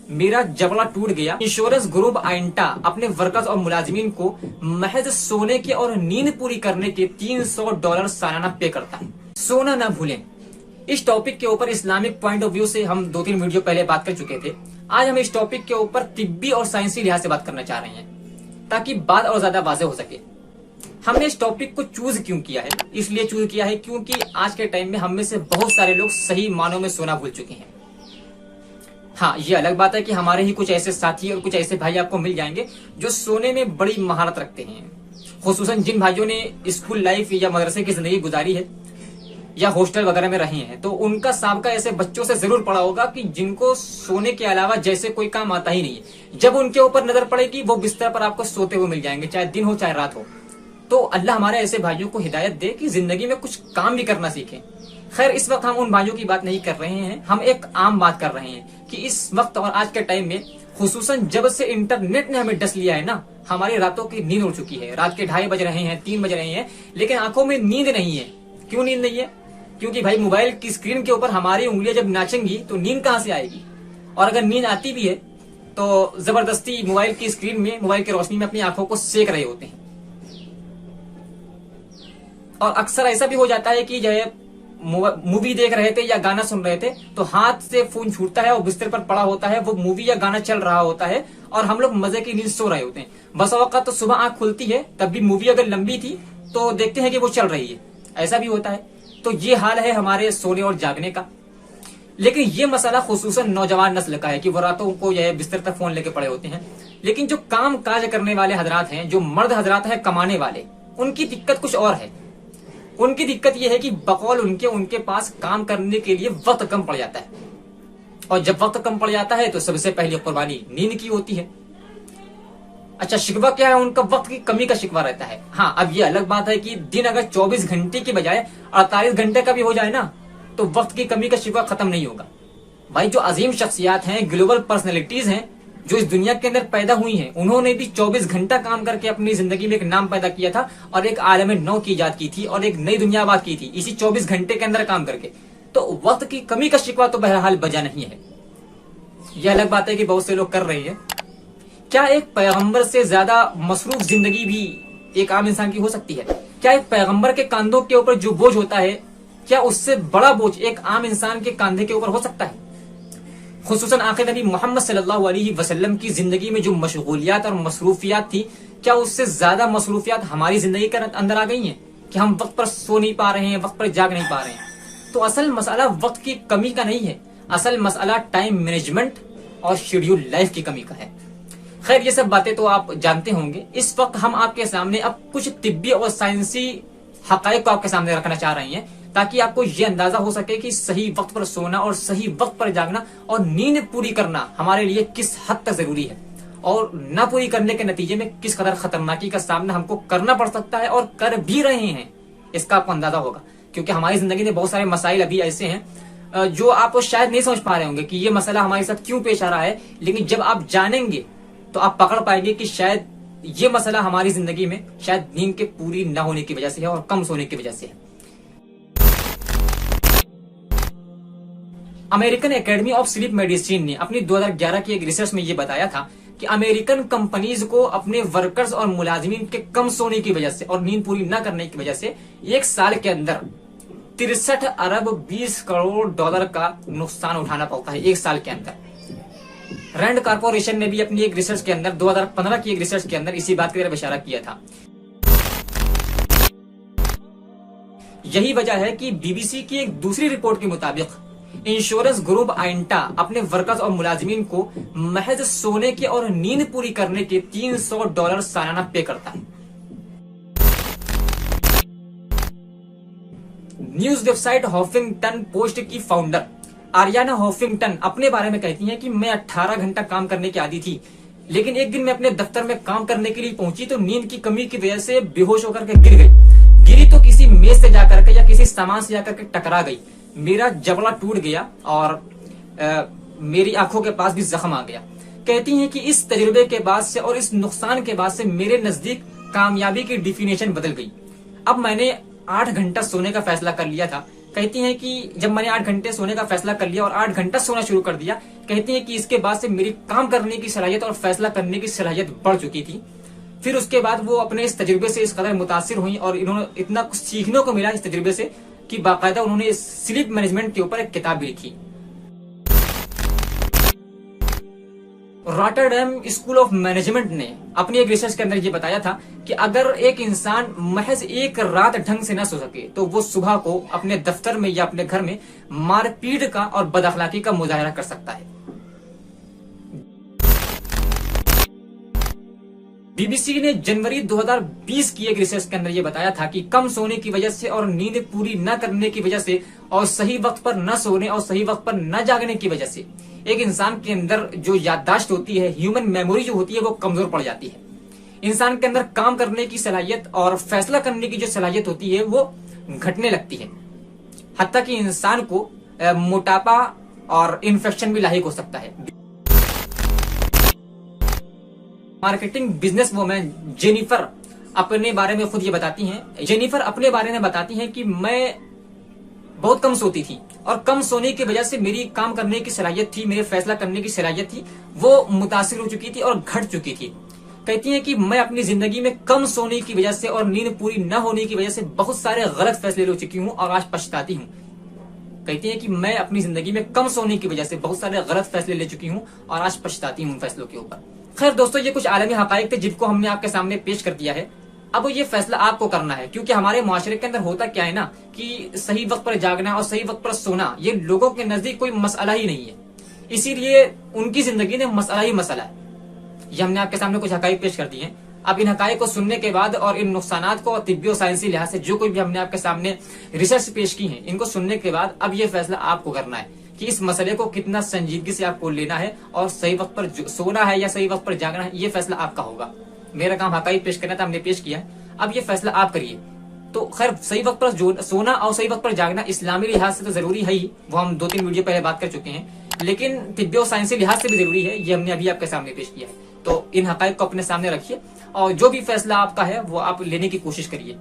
मेरा जबड़ा टूट गया। इंश्योरेंस ग्रुप आइंटा अपने वर्कर्स और मुलाजिमीन को महज सोने के और नींद पूरी करने के $300 सालाना पे करता है। सोना ना भूलें। इस टॉपिक के ऊपर इस्लामिक पॉइंट ऑफ व्यू से हम 2-3 वीडियो पहले बात कर चुके थे। आज हम इस टॉपिक के ऊपर तिब्बी और साइंसी लिहाज से बात करना चाह रहे हैं ताकि बात और ज्यादा वाज़ेह हो सके। हमने इस टॉपिक को चूज क्यों किया है? इसलिए चूज किया है क्योंकि आज के टाइम में हम में से बहुत सारे लोग सही मानों में सोना भूल चुके हैं। हाँ, ये अलग बात है कि हमारे ही कुछ ऐसे साथी और कुछ ऐसे भाई आपको मिल जाएंगे जो सोने में बड़ी महारत रखते हैं। खुसूसन जिन भाइयों ने स्कूल लाइफ या मदरसे की जिंदगी गुजारी है या हॉस्टल वगैरह में रहे हैं, तो उनका साबका ऐसे बच्चों से जरूर पड़ा होगा कि जिनको सोने के अलावा जैसे कोई काम आता ही नहीं है। जब उनके ऊपर नजर पड़ेगी वो बिस्तर पर आपको सोते हुए मिल जाएंगे, चाहे दिन हो चाहे रात हो। तो अल्लाह हमारे ऐसे भाइयों को हिदायत दे कि जिंदगी में कुछ काम भी करना सीखें। खैर, इस वक्त हम उन भाइयों की बात नहीं कर रहे हैं, हम एक आम बात कर रहे हैं कि इस वक्त और आज के टाइम में खुसूसन जब से इंटरनेट ने हमें डस लिया है ना, हमारी रातों की नींद उड़ चुकी है। रात के 2:30 बज रहे हैं, 3 बज रहे हैं, लेकिन आंखों में नींद नहीं है। क्यों नींद नहीं है? क्योंकि भाई मोबाइल की स्क्रीन के ऊपर हमारी उंगलियां जब नाचेंगी तो नींद कहां से आएगी? और अगर नींद आती भी है तो जबरदस्ती मोबाइल की स्क्रीन में, मोबाइल की रोशनी में अपनी आंखों को सेक रहे होते हैं। और अक्सर ऐसा भी हो जाता है कि जो है मूवी देख रहे थे या गाना सुन रहे थे तो हाथ से फोन छूटता है और बिस्तर पर पड़ा होता है, वो मूवी या गाना चल रहा होता है और हम लोग मजे की नींद सो रहे होते हैं। बस औकात तो सुबह आंख खुलती है, तब भी मूवी अगर लंबी थी तो देखते हैं कि वो चल रही है। ऐसा भी होता है। तो ये हाल है हमारे सोने और जागने का। लेकिन ये मसला खुसूसन नौजवान नस्ल का है कि वो रातों को यह बिस्तर तक फोन लेके पड़े होते हैं। लेकिन जो काम काज करने वाले हजरात हैं, जो मर्द हजरात हैं कमाने वाले, उनकी दिक्कत कुछ और है। उनकी दिक्कत यह है कि बकौल उनके पास काम करने के लिए वक्त कम पड़ जाता है। और जब वक्त कम पड़ जाता है तो सबसे पहली कुर्बानी नींद की होती है। अच्छा, शिकवा क्या है? उनका वक्त की कमी का शिकवा रहता है। हाँ, अब ये अलग बात है कि दिन अगर 24 घंटे की बजाय 48 घंटे का भी हो जाए ना, तो वक्त की कमी का शिकवा खत्म नहीं होगा। भाई, जो अजीम शख्सियात हैं, ग्लोबल पर्सनैलिटीज हैं, जो इस दुनिया के अंदर पैदा हुई हैं, उन्होंने भी 24 घंटा काम करके अपनी जिंदगी में एक नाम पैदा किया था और एक आलम नौ की इजाद की थी और एक नई दुनिया आबाद की थी इसी 24 घंटे के अंदर काम करके। तो वक्त की कमी का शिकवा तो बहरहाल बजा नहीं है। यह अलग बात है कि बहुत से लोग कर रहे हैं। क्या एक पैगंबर से ज्यादा मसरूफ जिंदगी भी एक आम इंसान की हो सकती है? क्या एक पैगंबर के कांधों के ऊपर जो बोझ होता है, क्या उससे बड़ा बोझ एक आम इंसान के कांधे के ऊपर हो सकता है? खुसूसन आखिर नबी मोहम्मद सल्लल्लाहु अलैहि वसल्लम की जिंदगी में जो मशगूलियात और मसरूफियात थी, क्या उससे ज्यादा मसरूफियात हमारी जिंदगी के अंदर आ गई हैं कि हम वक्त पर सो नहीं पा रहे हैं, वक्त पर जाग नहीं पा रहे हैं? तो असल मसला वक्त की कमी का नहीं है, असल मसला टाइम मैनेजमेंट और शेड्यूल लाइफ की कमी का है। खैर, ये सब बातें तो आप जानते होंगे। इस वक्त हम आपके सामने अब कुछ तिब्बी और साइंसी हकायक को आपके सामने रखना चाह रहे हैं ताकि आपको ये अंदाजा हो सके कि सही वक्त पर सोना और सही वक्त पर जागना और नींद पूरी करना हमारे लिए किस हद तक जरूरी है और ना पूरी करने के नतीजे में किस कदर खतरनाकी का सामना हमको करना पड़ सकता है और कर भी रहे हैं, इसका आपको अंदाजा होगा। क्योंकि हमारी जिंदगी में बहुत सारे मसाइल अभी ऐसे हैं जो आप शायद नहीं समझ पा रहे होंगे कि ये मसला हमारे साथ क्यों पेश आ रहा है, लेकिन जब आप जानेंगे तो आप पकड़ पाएंगे कि शायद ये मसला हमारी जिंदगी में शायद नींद के पूरी ना होने की वजह से है और कम सोने की वजह से है। American academy of sleep medicine ने अपनी 2011 की एक रिसर्च में ये बताया था कि अमेरिकन कंपनीज को अपने वर्कर्स और मुलाजिमीन के कम सोने की वजह से और नींद पूरी न करने की वजह से एक साल के अंदर 63 अरब 20 करोड़ डॉलर का नुकसान उठाना पड़ता है एक साल के अंदर। रैंड कॉर्पोरेशन ने भी अपनी एक रिसर्च के अंदर 2015 की एक रिसर्च के अंदर इसी बात की तरफ इशारा किया था। यही वजह है कि बीबीसी की एक दूसरी रिपोर्ट के मुताबिक इंश्योरेंस ग्रुप आइंटा अपने वर्कर्स और मुलाजिमीन को महज सोने के और नींद पूरी करने के $300 सालाना पे करता है। न्यूज वेबसाइट हॉफिंगटन पोस्ट की फाउंडर आरियाना हॉफिंगटन अपने बारे में कहती हैं कि मैं 18 घंटा काम करने की आदी थी, लेकिन एक दिन मैं अपने दफ्तर में काम करने के लिए पहुंची तो नींद की कमी की वजह से बेहोश होकर के गिर गई। गिरी तो किसी मेज से जाकर के या किसी सामान से जाकर के टकरा गई। मेरा जबड़ा टूट गया और मेरी आंखों के पास भी जख्म आ गया। कहती हैं कि इस तजुर्बे के बाद से और इस नुकसान के बाद से मेरे नजदीक कामयाबी की डिफिनेशन बदल गई। अब मैंने 8 घंटा सोने का फैसला कर लिया था। कहती हैं कि जब मैंने 8 घंटे सोने का फैसला कर लिया और 8 घंटा सोना शुरू कर दिया, कहती हैं कि इसके बाद से मेरी काम करने की सलाहियत और फैसला करने की सलाहियत बढ़ चुकी थी। फिर उसके बाद वो अपने इस तजुर्बे से इस कदर मुतासिर हुई और इन्होंने इतना कुछ सीखने को मिला इस तजुर्बे से कि बाकायदा उन्होंने स्लीप मैनेजमेंट के ऊपर एक किताब भी लिखी। रॉटरडैम स्कूल ऑफ मैनेजमेंट ने अपनी एक रिसर्च के अंदर ये बताया था कि अगर एक इंसान महज एक रात ढंग से न सो सके तो वो सुबह को अपने दफ्तर में या अपने घर में मारपीट का और बदअखलाकी का मुजाहरा कर सकता है। बीबीसी ने जनवरी 2020 की एक रिसर्च के अंदर यह बताया था कि कम सोने की वजह से और नींद पूरी न करने की वजह से और सही वक्त पर न सोने और सही वक्त पर न जागने की वजह से एक इंसान के अंदर जो याददाश्त होती है, ह्यूमन मेमोरी जो होती है, वो कमजोर पड़ जाती है। इंसान के अंदर काम करने की सलाहियत और फैसला करने की जो सलाहियत होती है वो घटने लगती है। हत्ता कि इंसान को मोटापा और इन्फेक्शन भी लाहिक हो सकता है। मार्केटिंग बिजनेस वुमेन जेनिफर अपने बारे में खुद ये बताती हैं। जेनिफर अपने बारे में बताती हैं कि मैं बहुत कम सोती थी और कम सोने की वजह से मेरी काम करने की सलाहियत थी, मेरे फैसला करने की सलाहियत थी, वो मुतासिर हो चुकी थी और घट चुकी थी। कहती हैं कि मैं अपनी जिंदगी में कम सोने की वजह से और नींद पूरी न होने की वजह से बहुत सारे गलत फैसले ले चुकी हूँ और आज पछताती हूँ। कहती हैं कि मैं अपनी जिंदगी में कम सोने की वजह से बहुत सारे गलत फैसले ले चुकी हूँ और आज पछताती हूँ उन फैसलों के ऊपर। खैर दोस्तों, ये कुछ आलमी हकाइक थे जिनको हमने आपके सामने पेश कर दिया है। अब ये फैसला आपको करना है, क्योंकि हमारे मुआशरे के अंदर होता क्या है ना कि सही वक्त पर जागना और सही वक्त पर सोना ये लोगों के नजदीक कोई मसला ही नहीं है, इसीलिए उनकी जिंदगी में मसला ही मसला है। ये हमने आपके सामने कुछ हकाइक पेश कर दिए हैं। अब इन हकाइक को सुनने के बाद और इन नुकसानात को तिब्बी और साइंसी लिहाज से जो कोई भी हमने आपके सामने रिसर्च पेश की है, इनको सुनने के बाद अब ये फैसला आपको करना है कि इस मसले को कितना संजीदगी से आपको लेना है और सही वक्त पर सोना है या सही वक्त पर जागना है, ये फैसला आपका होगा। मेरा काम हकाइक पेश करना था, हमने पेश किया, अब ये फैसला आप करिए। तो खैर, सही वक्त पर सोना और सही वक्त पर जागना इस्लामी लिहाज से तो जरूरी है ही, वो हम 2-3 वीडियो पहले बात कर चुके हैं, लेकिन तिब्बी और साइंसी लिहाज से भी जरूरी है, ये हमने अभी आपके सामने पेश किया है। तो इन हकाइक को अपने सामने रखिए और जो भी फैसला आपका है वो आप लेने की कोशिश करिए।